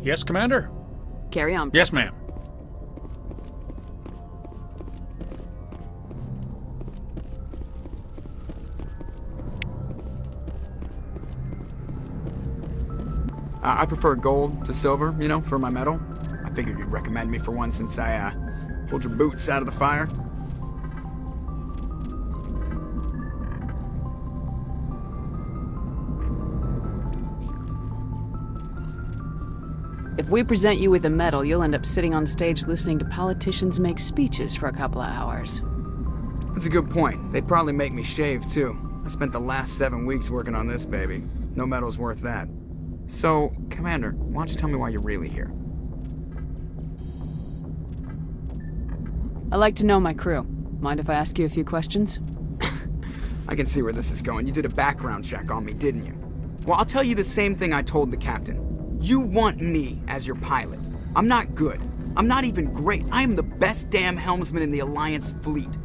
Yes, Commander? Carry on. Yes, ma'am. I prefer gold to silver, you know, for my medal. I figured you'd recommend me for one since I, pulled your boots out of the fire. If we present you with a medal, you'll end up sitting on stage listening to politicians make speeches for a couple of hours. That's a good point. They'd probably make me shave, too. I spent the last 7 weeks working on this baby. No medal's worth that. So, Commander, why don't you tell me why you're really here? I like to know my crew. Mind if I ask you a few questions? I can see where this is going. You did a background check on me, didn't you? Well, I'll tell you the same thing I told the captain. You want me as your pilot. I'm not good. I'm not even great. I am the best damn helmsman in the Alliance fleet.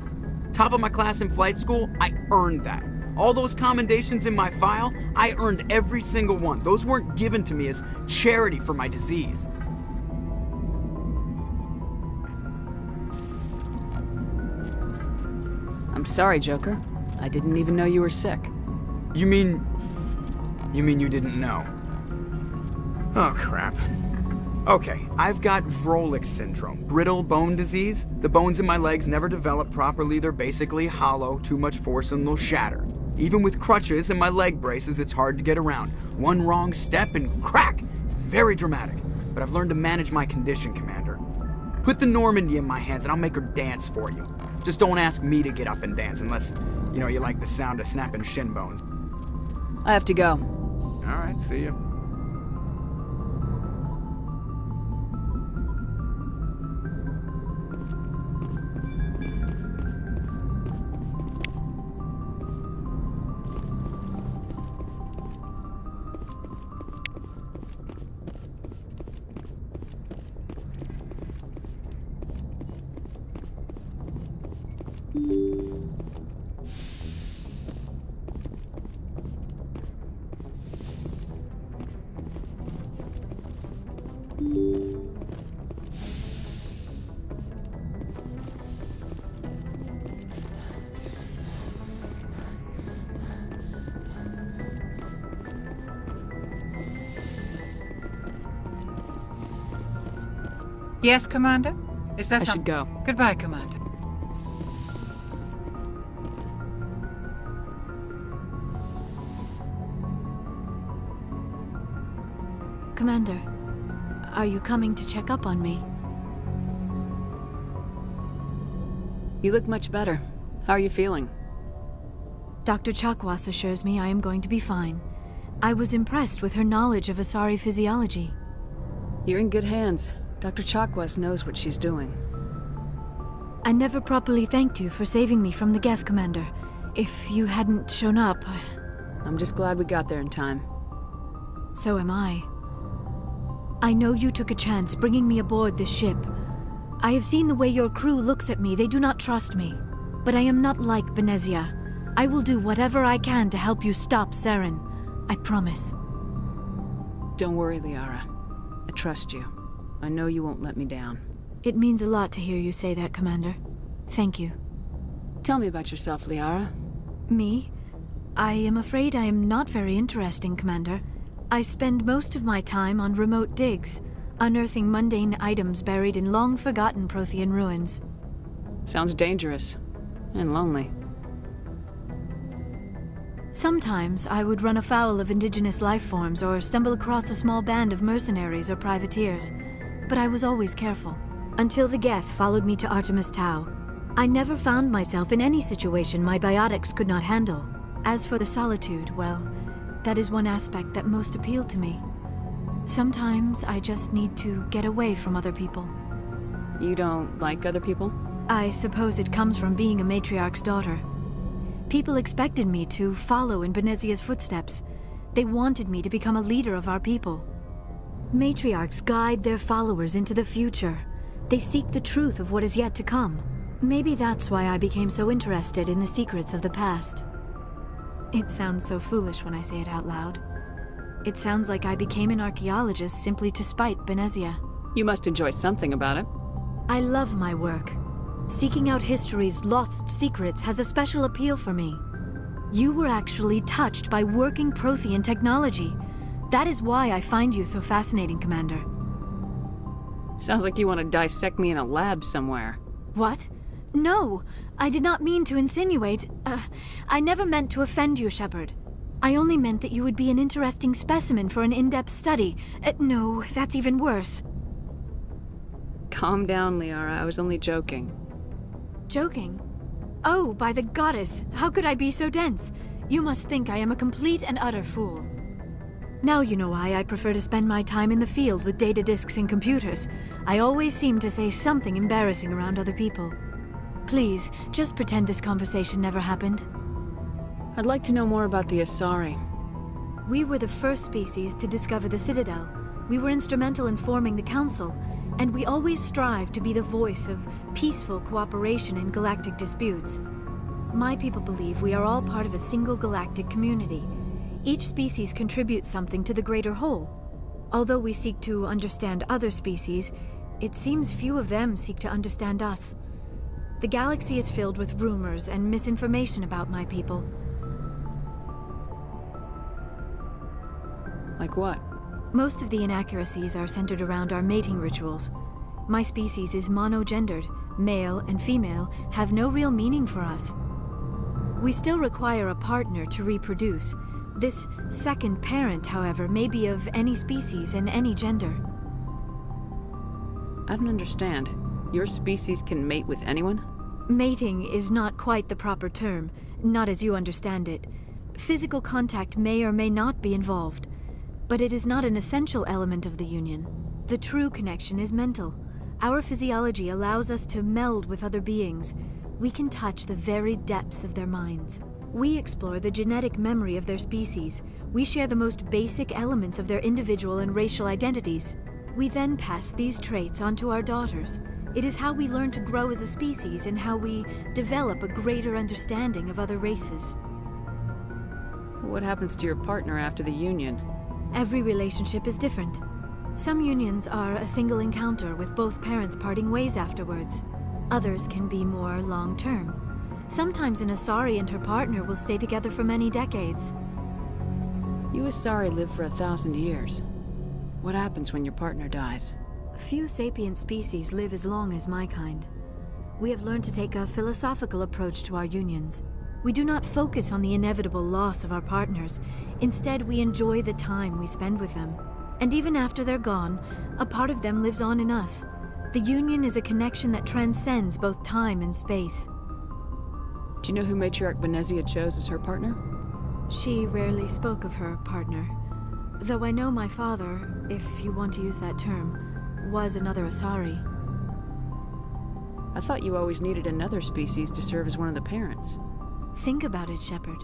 Top of my class in flight school, I earned that. All those commendations in my file, I earned every single one. Those weren't given to me as charity for my disease. I'm sorry, Joker. I didn't even know you were sick. You mean you didn't know? Oh, crap. Okay, I've got Vrolik syndrome, brittle bone disease. The bones in my legs never develop properly. They're basically hollow, too much force and they'll shatter. Even with crutches and my leg braces, it's hard to get around. One wrong step and crack! It's very dramatic. But I've learned to manage my condition, Commander. Put the Normandy in my hands and I'll make her dance for you. Just don't ask me to get up and dance unless, you know, you like the sound of snapping shin bones. I have to go. Alright, see you. Yes, Commander? Is that I should go. Goodbye, Commander. Commander, are you coming to check up on me? You look much better. How are you feeling? Dr. Chakwas assures me I am going to be fine. I was impressed with her knowledge of Asari physiology. You're in good hands. Dr. Chakwas knows what she's doing. I never properly thanked you for saving me from the Geth, Commander. If you hadn't shown up, I'm just glad we got there in time. So am I. I know you took a chance bringing me aboard this ship. I have seen the way your crew looks at me. They do not trust me. But I am not like Benezia. I will do whatever I can to help you stop Saren. I promise. Don't worry, Liara. I trust you. I know you won't let me down. It means a lot to hear you say that, Commander. Thank you. Tell me about yourself, Liara. Me? I am afraid I am not very interesting, Commander. I spend most of my time on remote digs, unearthing mundane items buried in long-forgotten Prothean ruins. Sounds dangerous. And lonely. Sometimes I would run afoul of indigenous life forms or stumble across a small band of mercenaries or privateers. But I was always careful. Until the Geth followed me to Artemis Tau. I never found myself in any situation my biotics could not handle. As for the solitude, well, that is one aspect that most appealed to me. Sometimes I just need to get away from other people. You don't like other people? I suppose it comes from being a matriarch's daughter. People expected me to follow in Benezia's footsteps. They wanted me to become a leader of our people. Matriarchs guide their followers into the future. They seek the truth of what is yet to come. Maybe that's why I became so interested in the secrets of the past. It sounds so foolish when I say it out loud. It sounds like I became an archaeologist simply to spite Benezia. You must enjoy something about it. I love my work. Seeking out history's lost secrets has a special appeal for me. You were actually touched by working Prothean technology. That is why I find you so fascinating, Commander. Sounds like you want to dissect me in a lab somewhere. What? No, I did not mean to insinuate. I never meant to offend you, Shepard. I only meant that you would be an interesting specimen for an in-depth study. No, that's even worse. Calm down, Liara. I was only joking. Joking? Oh, by the goddess, how could I be so dense? You must think I am a complete and utter fool. Now you know why I prefer to spend my time in the field with data disks and computers. I always seem to say something embarrassing around other people. Please, just pretend this conversation never happened. I'd like to know more about the Asari. We were the first species to discover the Citadel. We were instrumental in forming the Council, and we always strive to be the voice of peaceful cooperation in galactic disputes. My people believe we are all part of a single galactic community. Each species contributes something to the greater whole. Although we seek to understand other species, it seems few of them seek to understand us. The galaxy is filled with rumors and misinformation about my people. Like what? Most of the inaccuracies are centered around our mating rituals. My species is monogendered. Male and female have no real meaning for us. We still require a partner to reproduce. This second parent, however, may be of any species and any gender. I don't understand. Your species can mate with anyone? Mating is not quite the proper term, not as you understand it. Physical contact may or may not be involved, but it is not an essential element of the union. The true connection is mental. Our physiology allows us to meld with other beings. We can touch the very depths of their minds. We explore the genetic memory of their species. We share the most basic elements of their individual and racial identities. We then pass these traits on to our daughters. It is how we learn to grow as a species and how we develop a greater understanding of other races. What happens to your partner after the union? Every relationship is different. Some unions are a single encounter with both parents parting ways afterwards. Others can be more long-term. Sometimes an Asari and her partner will stay together for many decades. You Asari live for 1,000 years. What happens when your partner dies? Few sapient species live as long as my kind. We have learned to take a philosophical approach to our unions. We do not focus on the inevitable loss of our partners. Instead, we enjoy the time we spend with them. And even after they're gone, a part of them lives on in us. The union is a connection that transcends both time and space. Do you know who Matriarch Benezia chose as her partner? She rarely spoke of her partner. Though I know my father, if you want to use that term, was another Asari. I thought you always needed another species to serve as one of the parents. Think about it, Shepard.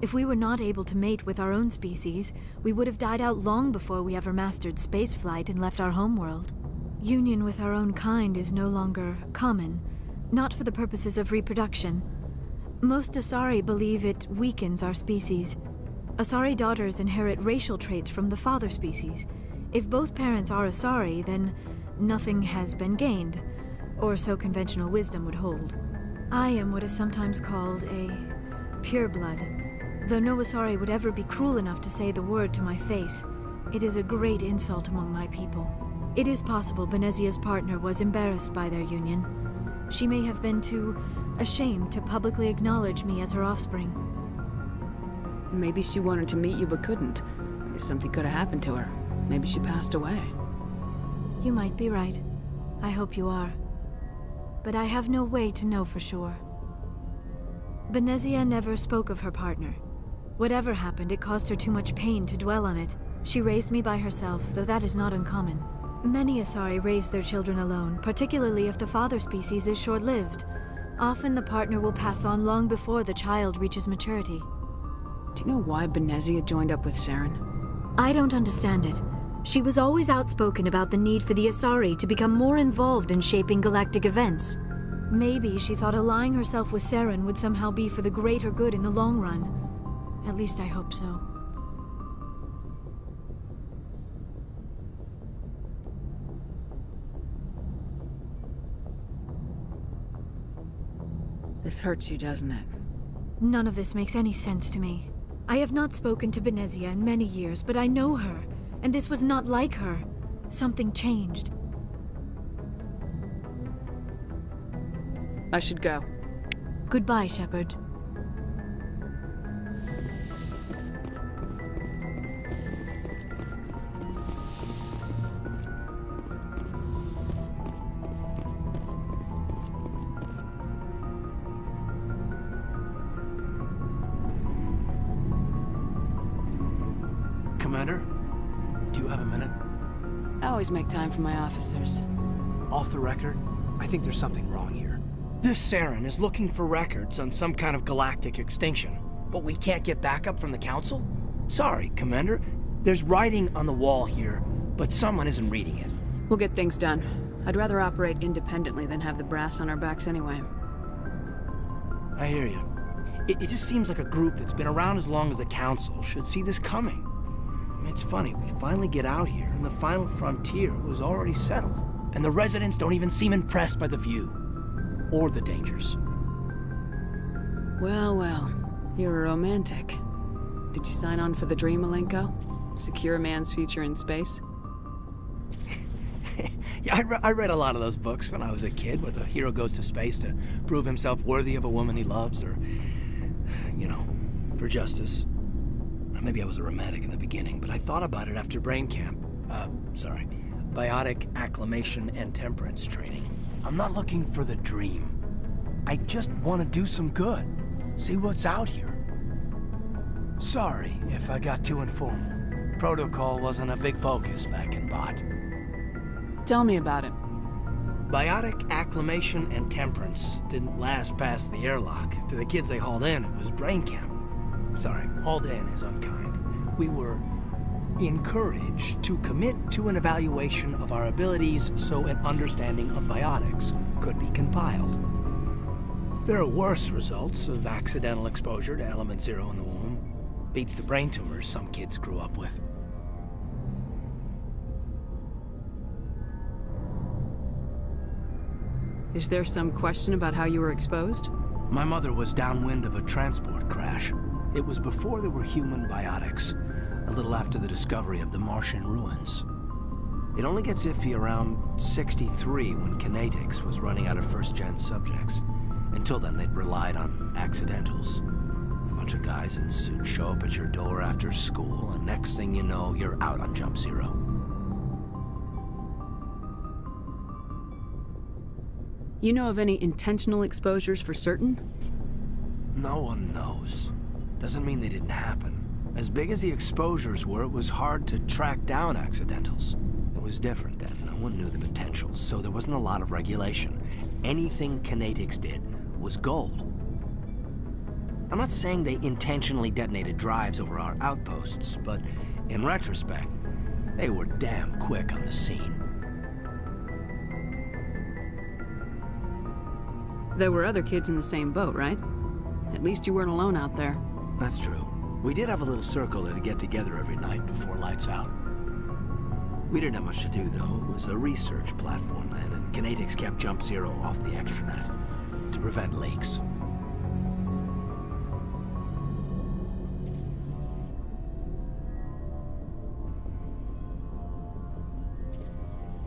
If we were not able to mate with our own species, we would have died out long before we ever mastered spaceflight and left our homeworld. Union with our own kind is no longer common, not for the purposes of reproduction. Most Asari believe it weakens our species. Asari daughters inherit racial traits from the father species. If both parents are Asari, then nothing has been gained, or so conventional wisdom would hold. I am what is sometimes called a pureblood. Though no Asari would ever be cruel enough to say the word to my face, it is a great insult among my people. It is possible Benezia's partner was embarrassed by their union. She may have been too ashamed to publicly acknowledge me as her offspring. Maybe she wanted to meet you but couldn't. Something could have happened to her. Maybe she passed away. You might be right. I hope you are. But I have no way to know for sure. Benezia never spoke of her partner. Whatever happened, it caused her too much pain to dwell on it. She raised me by herself, though that is not uncommon. Many Asari raise their children alone, particularly if the father species is short-lived. Often the partner will pass on long before the child reaches maturity. Do you know why Benezia joined up with Saren? I don't understand it. She was always outspoken about the need for the Asari to become more involved in shaping galactic events. Maybe she thought allying herself with Saren would somehow be for the greater good in the long run. At least I hope so. This hurts you, doesn't it? None of this makes any sense to me. I have not spoken to Benezia in many years, but I know her, and this was not like her. Something changed. I should go. Goodbye, Shepard. Commander, do you have a minute? I always make time for my officers. Off the record, I think there's something wrong here. This Saren is looking for records on some kind of galactic extinction, but we can't get backup from the Council? Sorry, Commander. There's writing on the wall here, but someone isn't reading it. We'll get things done. I'd rather operate independently than have the brass on our backs anyway. I hear you. It just seems like a group that's been around as long as the Council should see this coming. I mean, it's funny, we finally get out here, and the final frontier was already settled. And the residents don't even seem impressed by the view. Or the dangers. Well, well. You're a romantic. Did you sign on for the dream, Malenko? Secure a man's future in space? Yeah, I read a lot of those books when I was a kid, where the hero goes to space to prove himself worthy of a woman he loves, or, you know, for justice. Maybe I was a romantic in the beginning, but I thought about it after brain camp. Biotic acclimation and temperance training. I'm not looking for the dream. I just want to do some good. See what's out here. Sorry if I got too informal. Protocol wasn't a big focus back in Bot. Tell me about it. Biotic acclimation and temperance didn't last past the airlock. To the kids they hauled in, it was brain camp. Sorry, hauled in is unkind. We were encouraged to commit to an evaluation of our abilities so an understanding of biotics could be compiled. There are worse results of accidental exposure to Element Zero in the womb. Beats the brain tumors some kids grew up with. Is there some question about how you were exposed? My mother was downwind of a transport crash. It was before there were human biotics, a little after the discovery of the Martian ruins. It only gets iffy around 63 when Kinetics was running out of first-gen subjects. Until then, they'd relied on accidentals. A bunch of guys in suits show up at your door after school, and next thing you know, you're out on Jump Zero. You know of any intentional exposures for certain? No one knows. Doesn't mean they didn't happen. As big as the exposures were, it was hard to track down accidentals. It was different then. No one knew the potential, so there wasn't a lot of regulation. Anything Kinetics did was gold. I'm not saying they intentionally detonated drives over our outposts, but in retrospect, they were damn quick on the scene. There were other kids in the same boat, right? At least you weren't alone out there. That's true. We did have a little circle that'd get together every night before lights out. We didn't have much to do, though. It was a research platform then, and Kinetics kept Jump Zero off the extranet to prevent leaks.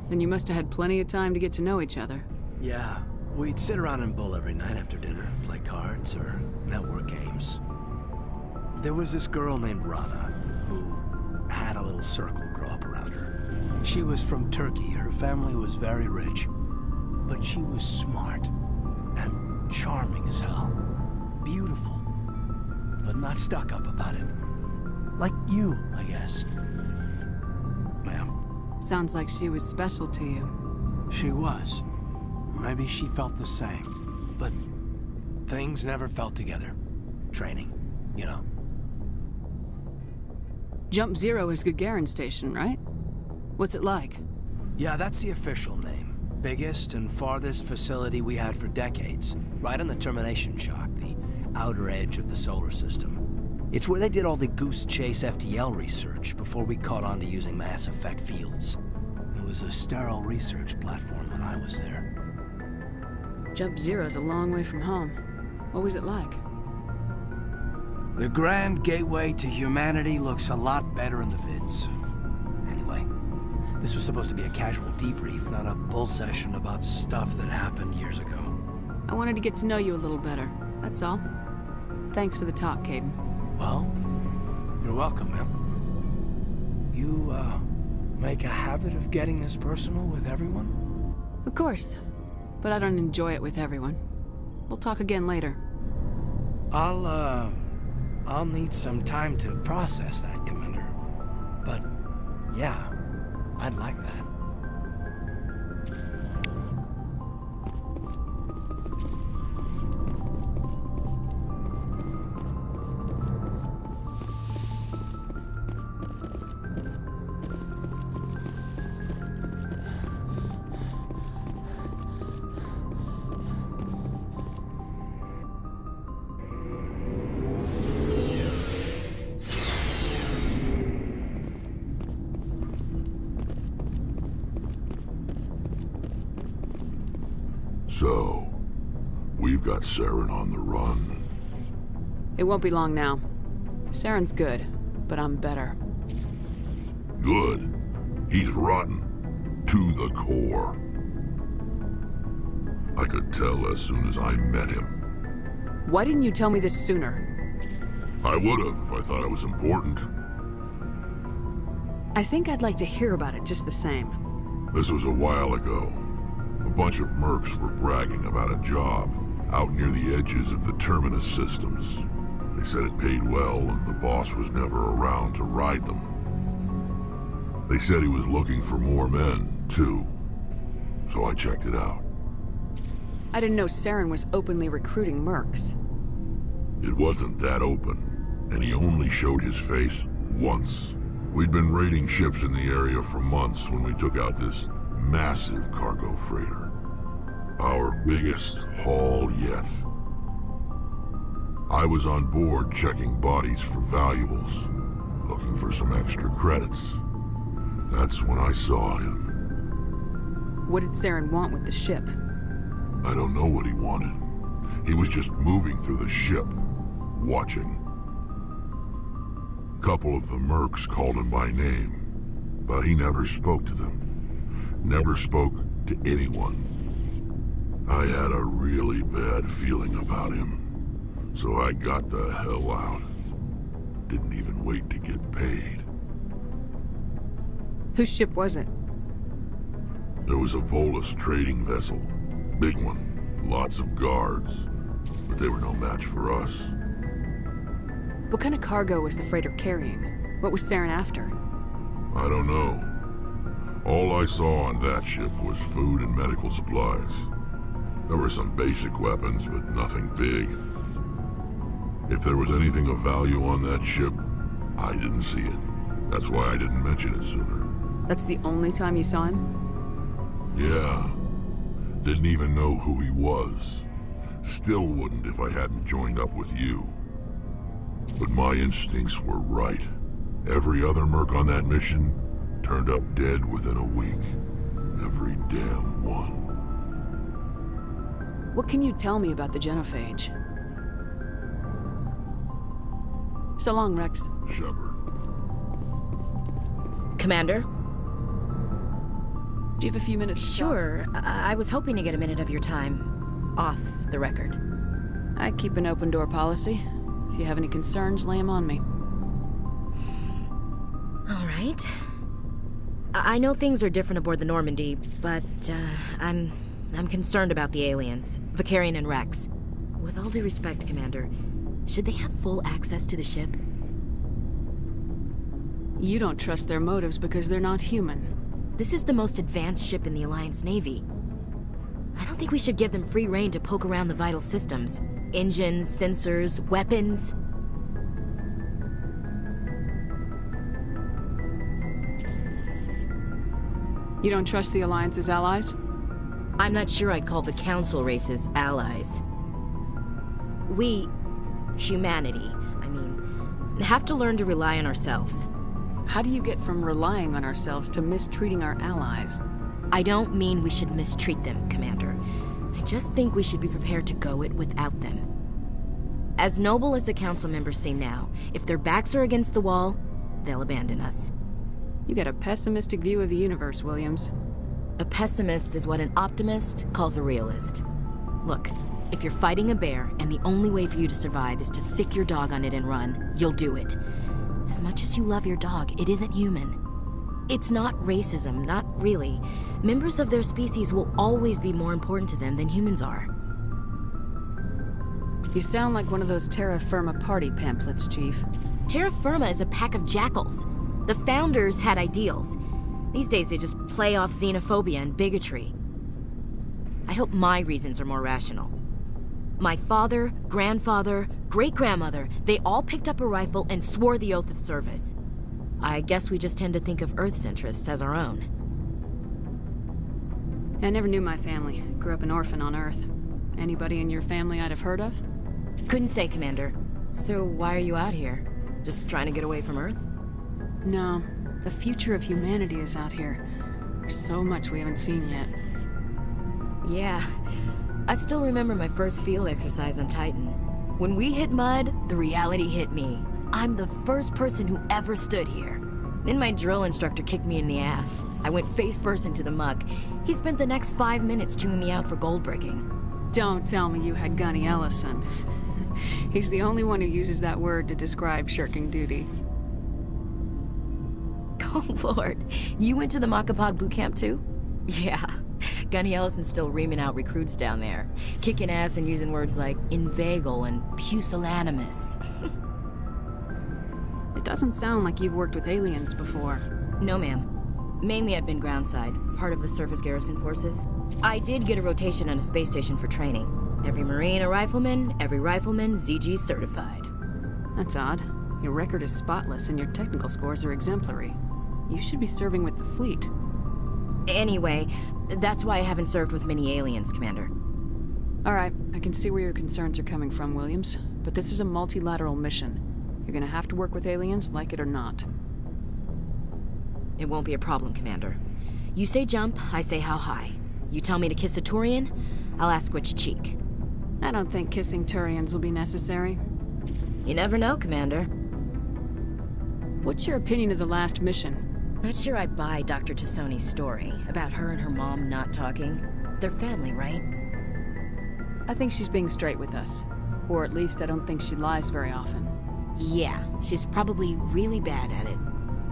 Then you must have had plenty of time to get to know each other. Yeah, we'd sit around and bull every night after dinner, play cards or network games. There was this girl named Rana, who had a little circle grow up around her. She was from Turkey. Her family was very rich. But she was smart and charming as hell. Beautiful, but not stuck up about it. Like you, I guess. Ma'am. Sounds like she was special to you. She was. Maybe she felt the same. But things never felt together. Training, you know. Jump Zero is Gagarin Station, right? What's it like? Yeah, that's the official name. Biggest and farthest facility we had for decades. Right on the termination shock, the outer edge of the solar system. It's where they did all the Goose Chase FTL research before we caught on to using mass effect fields. It was a sterile research platform when I was there. Jump Zero's a long way from home. What was it like? The Grand Gateway to Humanity looks a lot better in the vids. Anyway, this was supposed to be a casual debrief, not a bull session about stuff that happened years ago. I wanted to get to know you a little better, that's all. Thanks for the talk, Kaidan. Well, you're welcome, man. You, make a habit of getting this personal with everyone? Of course, but I don't enjoy it with everyone. We'll talk again later. I'll need some time to process that, Commander. But, yeah, I'd like that. So, we've got Saren on the run. It won't be long now. Saren's good, but I'm better. Good. He's rotten. To the core. I could tell as soon as I met him. Why didn't you tell me this sooner? I would've if I thought it was important. I think I'd like to hear about it just the same. This was a while ago. A bunch of mercs were bragging about a job out near the edges of the Terminus systems. They said it paid well and the boss was never around to ride them. They said he was looking for more men, too. So I checked it out. I didn't know Saren was openly recruiting mercs. It wasn't that open, and he only showed his face once. We'd been raiding ships in the area for months when we took out this massive cargo freighter. Our biggest haul yet. I was on board checking bodies for valuables, looking for some extra credits. That's when I saw him. What did Saren want with the ship? I don't know what he wanted. He was just moving through the ship, watching. Couple of the mercs called him by name, but he never spoke to them. Never spoke to anyone. I had a really bad feeling about him, so I got the hell out. Didn't even wait to get paid. Whose ship was it? There was a Volus trading vessel. Big one. Lots of guards. But they were no match for us. What kind of cargo was the freighter carrying? What was Saren after? I don't know. All I saw on that ship was food and medical supplies. There were some basic weapons, but nothing big. If there was anything of value on that ship, I didn't see it. That's why I didn't mention it sooner. That's the only time you saw him? Yeah. Didn't even know who he was. Still wouldn't if I hadn't joined up with you. But my instincts were right. Every other merc on that mission turned up dead within a week. Every damn one. What can you tell me about the Genophage? So long, Rex. Shepard. Commander? Do you have a few minutes to talk? Sure. I was hoping to get a minute of your time. Off the record. I keep an open door policy. If you have any concerns, lay them on me. All right. I know things are different aboard the Normandy, but I'm concerned about the aliens, Vakarian and Rex. With all due respect, Commander, should they have full access to the ship? You don't trust their motives because they're not human. This is the most advanced ship in the Alliance Navy. I don't think we should give them free rein to poke around the vital systems. Engines, sensors, weapons. You don't trust the Alliance's allies? I'm not sure I'd call the Council races allies. We, humanity, have to learn to rely on ourselves. How do you get from relying on ourselves to mistreating our allies? I don't mean we should mistreat them, Commander. I just think we should be prepared to go it without them. As noble as the council members seem now, if their backs are against the wall, they'll abandon us. You get a pessimistic view of the universe, Williams. A pessimist is what an optimist calls a realist. Look, if you're fighting a bear and the only way for you to survive is to sick your dog on it and run, you'll do it. As much as you love your dog, it isn't human. It's not racism, not really. Members of their species will always be more important to them than humans are. You sound like one of those Terra Firma party pamphlets, Chief. Terra Firma is a pack of jackals. The founders had ideals. These days they just play off xenophobia and bigotry. I hope my reasons are more rational. My father, grandfather, great-grandmother, they all picked up a rifle and swore the oath of service. I guess we just tend to think of Earth's interests as our own. I never knew my family. Grew up an orphan on Earth. Anybody in your family I'd have heard of? Couldn't say, Commander. So why are you out here? Just trying to get away from Earth? No. The future of humanity is out here. There's so much we haven't seen yet. Yeah. I still remember my first field exercise on Titan. When we hit mud, the reality hit me. I'm the first person who ever stood here. Then my drill instructor kicked me in the ass. I went face first into the muck. He spent the next 5 minutes chewing me out for gold bricking. Don't tell me you had Gunny Ellison. He's the only one who uses that word to describe shirking duty. Oh, Lord. You went to the Makapog boot camp, too? Yeah. Gunny Ellison's still reaming out recruits down there. Kicking ass and using words like inveigle and pusillanimous. It doesn't sound like you've worked with aliens before. No, ma'am. Mainly I've been groundside, part of the surface garrison forces. I did get a rotation on a space station for training. Every Marine a rifleman, every rifleman ZG certified. That's odd. Your record is spotless and your technical scores are exemplary. You should be serving with the fleet. Anyway, that's why I haven't served with many aliens, Commander. All right, I can see where your concerns are coming from, Williams. But this is a multilateral mission. You're gonna have to work with aliens, like it or not. It won't be a problem, Commander. You say jump, I say how high. You tell me to kiss a Turian, I'll ask which cheek. I don't think kissing Turians will be necessary. You never know, Commander. What's your opinion of the last mission? Not sure I buy Dr. Tassoni's story about her and her mom not talking. They're family, right? I think she's being straight with us. Or at least I don't think she lies very often. Yeah, she's probably really bad at it.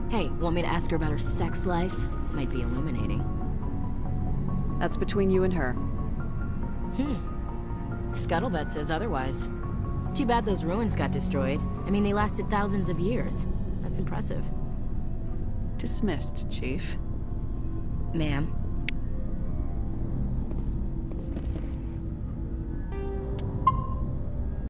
Hey, want me to ask her about her sex life? Might be illuminating. That's between you and her. Scuttlebutt says otherwise. Too bad those ruins got destroyed. I mean, they lasted thousands of years. That's impressive. Dismissed, Chief. Ma'am,